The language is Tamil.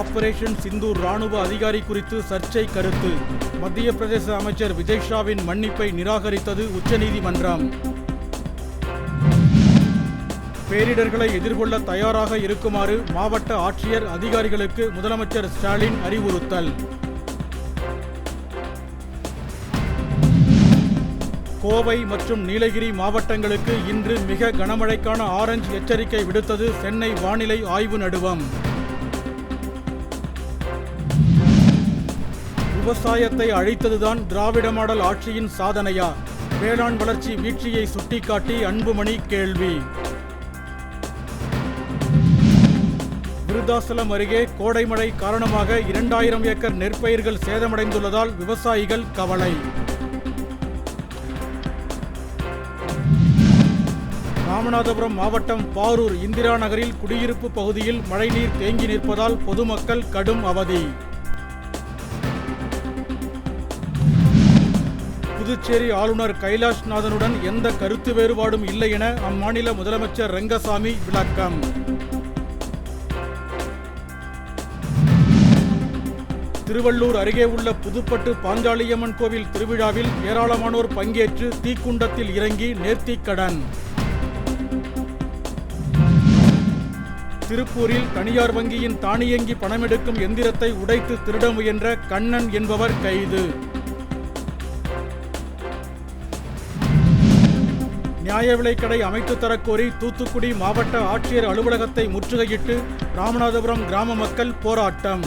ஆபரேஷன் சிந்தூர் ராணுவ அதிகாரி குறித்து சர்ச்சை கருத்து. மத்திய பிரதேச அமைச்சர் விஜய் ஷாவின் மன்னிப்பை நிராகரித்தது உச்சநீதிமன்றம். பேரிடர்களை எதிர்கொள்ள தயாராக இருக்குமாறு மாவட்ட ஆட்சியர் அதிகாரிகளுக்கு முதலமைச்சர் ஸ்டாலின் அறிவுறுத்தல். கோவை மற்றும் நீலகிரி மாவட்டங்களுக்கு இன்று மிக கனமழைக்கான ஆரஞ்சு எச்சரிக்கை விடுத்தது சென்னை வானிலை ஆய்வு நடுவம். விவசாயத்தை அழித்ததுதான் திராவிட மாடல் ஆட்சியின் சாதனையா? வேளாண் வளர்ச்சி வீழ்ச்சியை சுட்டிக்காட்டி அன்புமணி கேள்வி. விருத்தாசலம் அருகே கோடை மழை காரணமாக 2000 ஏக்கர் நெற்பயிர்கள் சேதமடைந்துள்ளதால் விவசாயிகள் கவலை. ராமநாதபுரம் மாவட்டம் பாரூர் இந்திரா நகரில் குடியிருப்பு பகுதியில் மழைநீர் தேங்கி நிற்பதால் பொதுமக்கள் கடும் அவதி. புதுச்சேரி ஆளுநர் கைலாஷ்நாதனுடன் எந்த கருத்து வேறுபாடும் இல்லை என அம்மாநில முதலமைச்சர் ரெங்கசாமி விளக்கம். திருவள்ளூர் அருகே உள்ள புதுப்பட்டு பாஞ்சாலியம்மன் கோவில் திருவிழாவில் ஏராளமானோர் பங்கேற்று தீக்குண்டத்தில் இறங்கி நேர்த்திக்கடன். திருப்பூரில் தனியார் வங்கியின் தானியங்கி பணமெடுக்கும் எந்திரத்தை உடைத்து திருட முயன்ற கண்ணன் என்பவர் கைது. நியாய விலைக்கடை அமைத்து தரக்கோரி தூத்துக்குடி மாவட்ட ஆட்சியர் அலுவலகத்தை முற்றுகையிட்டு ராமநாதபுரம் கிராம மக்கள் போராட்டம்.